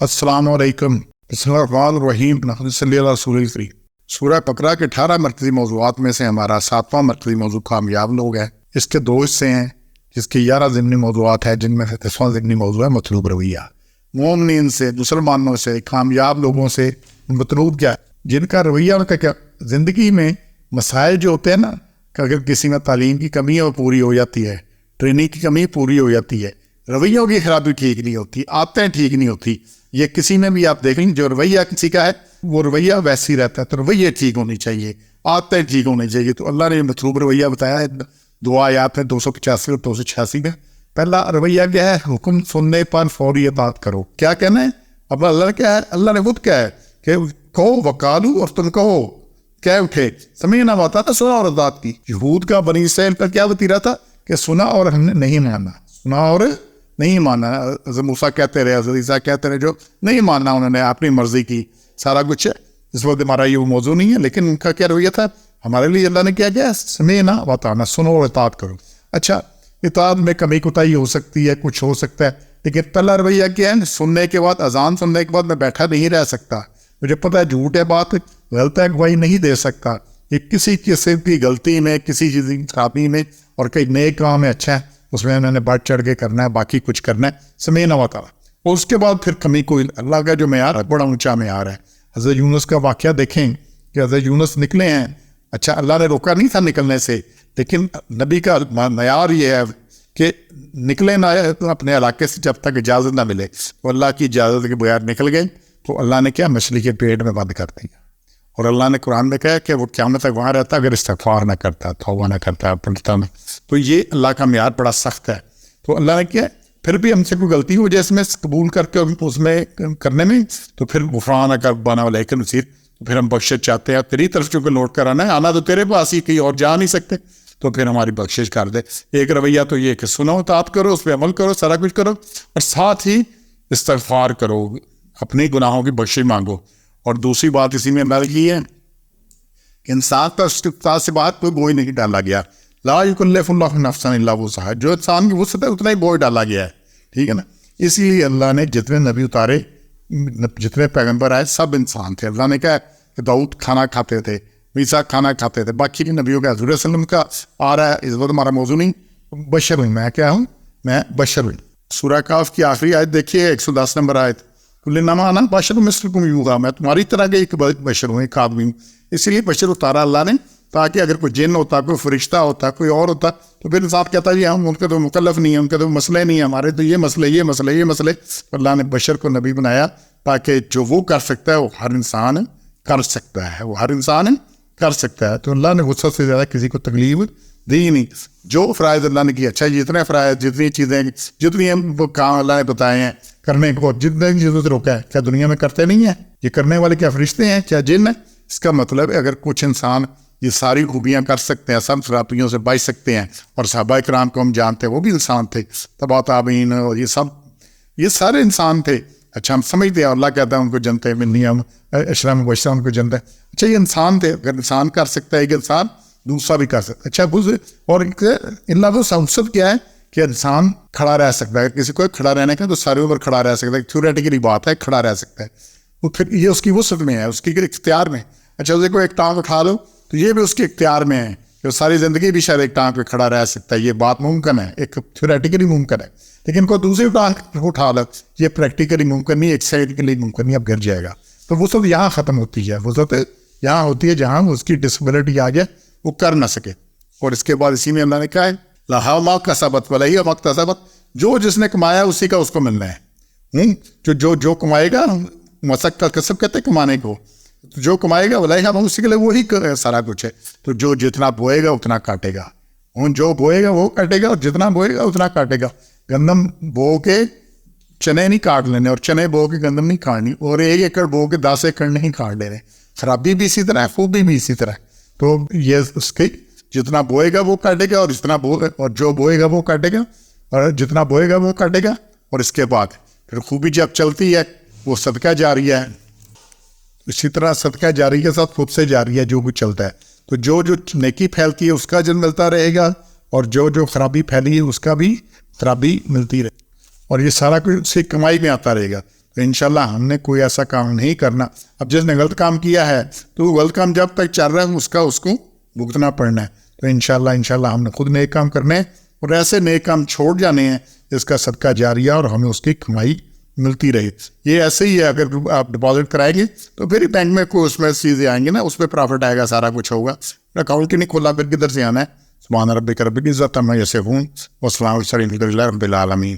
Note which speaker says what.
Speaker 1: السلام علیکم، بسم اللہ الرحمن الرحیم، نحمد صلی اللہ رسول الکریم۔ سورہ بقرہ کے 18 مرکزی موضوعات میں سے ہمارا 7واں مرکزی موضوع کامیاب لوگ ہے۔ اس کے 2 حصے ہیں جس کے 11 ضمنی موضوعات ہیں، جن میں سے 10واں ضمنی موضوع ہے مطلوب رویہ۔ مومنین سے، مسلمانوں سے، کامیاب لوگوں سے مطلوب کیا ہے؟ جن کا رویہ، ان کا کیا زندگی میں مسائل جو ہوتے ہیں نا، کہ اگر کسی میں تعلیم کی کمی ہے وہ پوری ہو جاتی ہے، ٹریننگ کی کمی پوری ہو جاتی ہے، رویوں کی خرابی ٹھیک نہیں ہوتی، عادتیں ٹھیک نہیں ہوتی۔ یہ کسی میں بھی آپ دیکھیں، جو رویہ کسی کا ہے وہ رویہ ویسی رہتا ہے، تو رویہ ٹھیک ہونی چاہیے، عادتیں ٹھیک ہونی چاہیے۔ تو اللہ نے مطلوب رویہ بتایا ہے 2 آیات ہیں، 285 اور 286 میں۔ پہلا رویہ کیا ہے؟ حکم سننے پر فوری اطاعت کرو۔ کیا کہنا ہے؟ اب اللہ نے کیا ہے؟ اللہ نے خود کیا ہے کہ کہو وقالو، اور تم کہو، کہہ اٹھے سمعنا واطعنا، سنا اور اطاعت کی۔ یہود کا، بنی اسرائیل کا کیا وتیرہ تھا کہ سنا اور ہم نے نہیں مانا، سنا اور نہیں مانا۔ حضرت موسیٰ کہتے رہے، حضرت عیسیٰ کہتے رہے، جو نہیں ماننا انہوں نے، اپنی مرضی کی سارا کچھ ہے۔ اس وقت ہمارا یہ موضوع نہیں ہے، لیکن ان کا کیا رویہ تھا؟ ہمارے لیے اللہ نے کیا کیا؟ سمعنا واطعنا، سنو اور اطاعت کرو۔ اچھا، اطاعت میں کمی کوتاہی ہو سکتی ہے، کچھ ہو سکتا ہے، لیکن پہلا رویہ کیا ہے؟ سننے کے بعد، اذان سننے کے بعد میں بیٹھا نہیں رہ سکتا، مجھے پتہ ہے جھوٹ ہے، بات غلط ہے، گواہی نہیں دے سکتا۔ یہ کسی قسم کی غلطی میں، کسی چیز کی خرابی میں، اور کئی نئے کام ہے اچھا ہے، اس میں میں نے بڑھ چڑھ کے کرنا ہے، باقی کچھ کرنا ہے، سمعنا واطعنا۔ اور اس کے بعد پھر کمی کوئی، اللہ کا جو معیار ہے بڑا اونچا معیار ہے۔ حضرت یونس کا واقعہ دیکھیں کہ حضرت یونس نکلے ہیں، اچھا اللہ نے روکا نہیں تھا نکلنے سے، لیکن نبی کا معیار یہ ہے کہ نکلے نہ اپنے علاقے سے جب تک اجازت نہ ملے۔ تو اللہ کی اجازت کے بغیر نکل گئے تو اللہ نے کیا؟ مچھلی کے پیٹ میں بند کر دیا۔ اور اللہ نے قرآن میں کہا کہ وہ قیامت تک وہاں رہتا اگر استغفار نہ کرتا، توبہ نہ کرتا، پڑھتا نہ۔ تو یہ اللہ کا معیار بڑا سخت ہے۔ تو اللہ نے کیا؟ پھر بھی ہم سے کوئی غلطی ہو جائے اس میں قبول کر کے اس میں کرنے میں، تو پھر غفرانک ربنا وإلیک المصیر، تو پھر ہم بخشش چاہتے ہیں، تیری طرف چونکہ لوٹ کر آنا ہے، آنا تو تیرے پاس ہی، کہیں اور جا نہیں سکتے، تو پھر ہماری بخشش کر دے۔ ایک رویہ تو یہ کہ سنو، اطاعت کرو، اس پہ عمل کرو، سارا کچھ کرو، اور ساتھ ہی استغفار کرو، اپنے گناہوں کی بخشش مانگو۔ اور دوسری بات اسی میں عمل کی ہے کہ انسان پر استغفار سے بات کوئی بوجھ نہیں ڈالا گیا۔ لا یکلف اللہ نفسا الا وسعہا، جو انسان کی وسعت ہے اتنا ہی بوجھ ڈالا گیا ہے، ٹھیک ہے نا۔ اسی لیے اللہ نے جتنے نبی اتارے، جتنے پیغمبر آئے، سب انسان تھے۔ اللہ نے کہا کہ داؤد کھانا کھاتے تھے، عیسیٰ کھانا کھاتے تھے، باقی کے نبیوں کا، حضور صلی اللہ علیہ وسلم کا آ رہا ہے، اس وقت ہمارا موضوع نہیں، بشر ہوں میں، کیا ہوں میں؟ بشر ہوں۔ سورہ کاف کی آخری آیت دیکھیے، 110 نمبر آیت، کل انما انا بشر مثلکم یوحیٰ، میں تمہاری طرح کا ایک بشر ہوں، ایک آدمی ہوں۔ اسی لیے بشر اتارا اللہ نے، تاکہ اگر کوئی جن ہوتا، کوئی فرشتہ ہوتا، کوئی اور ہوتا، تو پھر انسان کہتا ہے ہم ان کے تو مکلف نہیں ہیں، ان کے تو مسئلے نہیں ہیں، ہمارے تو یہ مسئلے۔ اللہ نے بشر کو نبی بنایا تاکہ جو وہ کر سکتا ہے وہ ہر انسان کر سکتا ہے، تو اللہ نے وسعت سے زیادہ کسی کو تکلیف دی نہیں۔ جو فرائض اللہ نے کی، اچھا جتنے فرائض، جتنی چیزیں، جتنی وہ کام اللہ نے بتائے ہیں کرنے کو، جتنے چیزوں سے روکا ہے، کیا دنیا میں کرتے نہیں ہیں؟ یہ کرنے والے کیا فرشتے ہیں، کیا جن ہیں؟ اس کا مطلب ہے اگر کچھ انسان یہ ساری خوبیاں کر سکتے ہیں، سب خرابیوں سے بچ سکتے ہیں، اور صحابہ کرام کو ہم جانتے ہیں وہ بھی انسان تھے، تبا تابعین، اور یہ سارے انسان تھے۔ اچھا ہم سمجھتے ہیں اللہ کہتا ہے ان کو جنت ہے، منی ہم اشرا مبشرہ ان کو جنت ہے۔ اچھا یہ انسان تھے، اگر انسان کر سکتا ہے ایک انسان، دوسرا بھی کر سکتا ہے۔ اچھا اور اللہ کو سنسد کیا ہے کہ انسان کھڑا رہ سکتا ہے، کسی کو کھڑا رہنے کا تو ساری عمر کھڑا رہ سکتا ہے، تھیوریٹیکلی بات ہے، کھڑا رہ سکتا ہے، وہ پھر یہ اس کی وسعت میں ہے، اس کی اختیار میں۔ اچھا اسے کوئی ایک ٹانگ اٹھا لو تو یہ بھی اس کے اختیار میں ہے کہ ساری زندگی بھی شاید ایک ٹانگ پہ کھڑا رہ سکتا ہے، یہ بات ممکن ہے، ایک تھیوریٹیکلی ممکن ہے، لیکن کوئی دوسری ٹانگ اٹھا لو، یہ پریکٹیکلی ممکن نہیں، ایکسائٹیکلی ممکن نہیں، اب گر جائے گا۔ تو وسعت یہاں ختم ہوتی ہے، وسعت یہاں ہوتی ہے جہاں اس کی ڈسبلٹی آ جائے، وہ کر نہ سکے۔ اور اس کے بعد اسی میں اللہ نے کہا ہے لہا ما کسبت ولیہا ما اکتسبت، جو جس نے کمایا اسی کا اس کو ملنا ہے۔ جو کمائے گا، مسک کا کسب کہتے ہیں کمانے کو، جو کمائے گا ولیہا، اسی کے لیے وہی سارا کچھ ہے۔ تو جو جتنا بوئے گا اتنا کاٹے گا، جو بوئے گا وہ کاٹے گا، اور جتنا بوئے گا اتنا کاٹے گا۔ گندم بو کے چنے نہیں کاٹ لینے، اور چنے بو کے گندم نہیں کھاڑنی، اور 1 ایکڑ بو کے 10 ایکڑ نہیں کاٹ لینے۔ خرابی بھی اسی طرح ہے، خوبی بھی اسی طرح ہے۔ تو یہ اس کی جتنا بوئے گا وہ کاٹے گا، اور جو بوئے گا وہ کاٹے گا، اور جتنا بوئے گا وہ کاٹے گا۔ اور اس کے بعد پھر خوبی جب چلتی ہے وہ صدقہ جاریہ ہے، اسی طرح صدقہ جاریہ کے ساتھ خود سے جاریہ ہے جو کچھ چلتا ہے۔ تو جو نیکی پھیلتی ہے اس کا اجر ملتا رہے گا، اور جو خرابی پھیلی ہے اس کا بھی خرابی ملتی رہے، اور یہ سارا کچھ سے کمائی میں آتا رہے گا۔ تو انشاءاللہ ہم نے کوئی ایسا کام نہیں کرنا. اب جس نے غلط کام کیا ہے تو وہ غلط کام جب تک چل رہا ہے اس کو بھگتنا پڑنا ہے. تو انشاءاللہ ہم نے خود نیک کام کرنے ہیں اور ایسے نیک کام چھوڑ جانے ہیں جس کا صدقہ جاریہ اور ہمیں اس کی کمائی ملتی رہے. یہ ایسے ہی ہے, اگر آپ ڈپازٹ کرائیں گے تو پھر بینک میں کوئی اس میں چیزیں آئیں گی نا, اس پہ پروفٹ آئے گا, سارا کچھ ہوگا. اکاؤنٹ ہی نہیں کھولا پھر کدھر سے آنا ہے. سبحان ربک رب العزت عما یصفون والسلام علی المرسلین والحمد للہ رب العالمین.